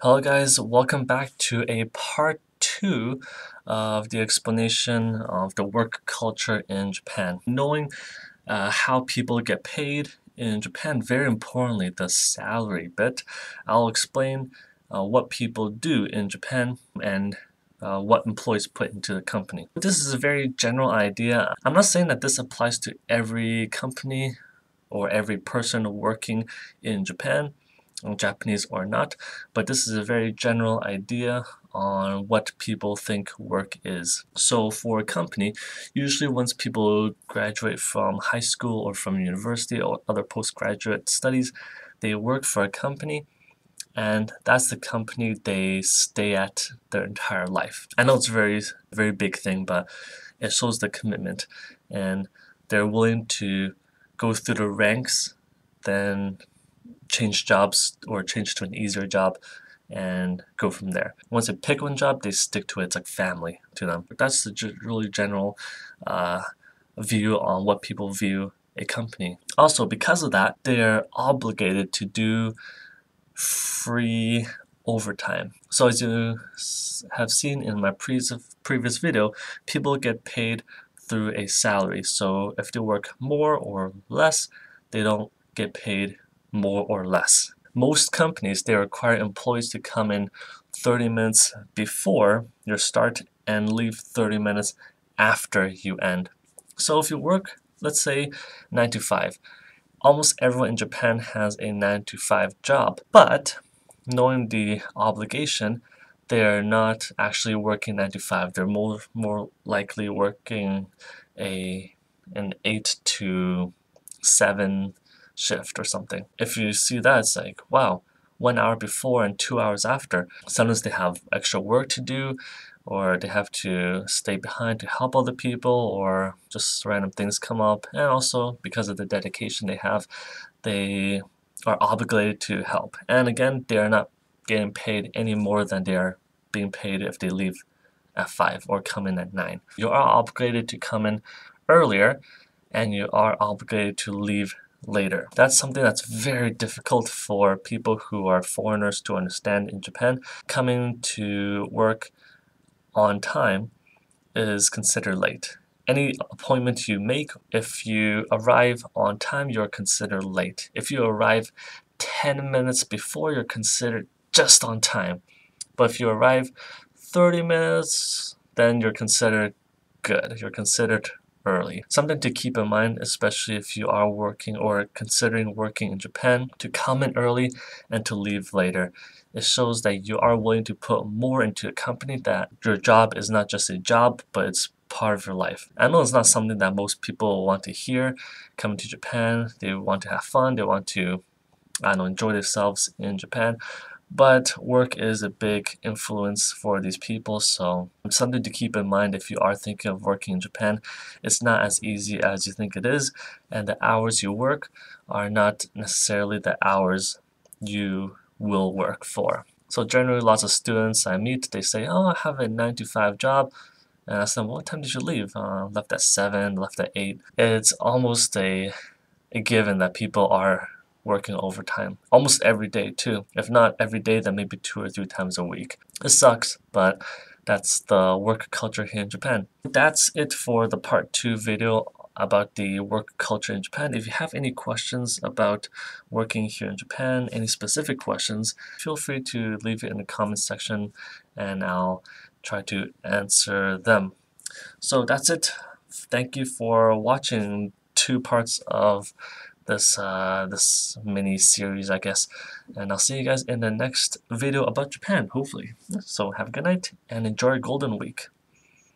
Hello guys, welcome back to a part 2 of the explanation of the work culture in Japan. Knowing how people get paid in Japan, very importantly, the salary bit. I'll explain what people do in Japan and what employees put into the company. This is a very general idea. I'm not saying that this applies to every company or every person working in Japan, Japanese or not, but this is a very general idea on what people think work is. So for a company, usually once people graduate from high school or from university or other postgraduate studies, they work for a company, and that's the company they stay at their entire life. I know it's a very big thing, but it shows the commitment, and they're willing to go through the ranks, then change jobs or change to an easier job and go from there. Once they pick one job, they stick to it. It's like family to them. That's the really general view on what people view a company. Also, because of that, they're obligated to do free overtime. So as you have seen in my previous video, people get paid through a salary. So if they work more or less, they don't get paid more or less. Most companies, they require employees to come in 30 minutes before your start and leave 30 minutes after you end. So if you work, let's say 9 to 5, almost everyone in Japan has a 9 to 5 job, but knowing the obligation, they're not actually working 9 to 5. They're more likely working an 8 to 7 shift or something. If you see that, it's like, wow, 1 hour before and 2 hours after. Sometimes they have extra work to do, or they have to stay behind to help other people, or just random things come up. And also, because of the dedication they have, they are obligated to help. And again, they are not getting paid any more than they are being paid if they leave at 5 or come in at 9. You are obligated to come in earlier, and you are obligated to leave later. That's something that's very difficult for people who are foreigners to understand in Japan. Coming to work on time is considered late. Any appointment you make, if you arrive on time, you're considered late. If you arrive 10 minutes before, you're considered just on time. But if you arrive 30 minutes, then you're considered good. You're considered early. Something to keep in mind, especially if you are working or considering working in Japan, to come in early and to leave later. It shows that you are willing to put more into a company, that your job is not just a job, but it's part of your life. I know it's not something that most people want to hear. Coming to Japan, they want to have fun, they want to, enjoy themselves in Japan. But work is a big influence for these people, so something to keep in mind if you are thinking of working in Japan. It's not as easy as you think it is, and the hours you work are not necessarily the hours you will work for. So generally, lots of students I meet, they say, oh, I have a 9 to 5 job. And I ask them, what time did you leave? Left at 7, left at 8. It's almost a given that people are working overtime almost every day too. If not every day, then maybe 2 or 3 times a week. It sucks, but that's the work culture here in Japan. That's it for the part 2 video about the work culture in Japan. If you have any questions about working here in Japan, any specific questions, feel free to leave it in the comment section and I'll try to answer them. So that's it. Thank you for watching 2 parts of this mini series, I guess, and I'll see you guys in the next video about Japan, hopefully. So have a good night and enjoy Golden Week.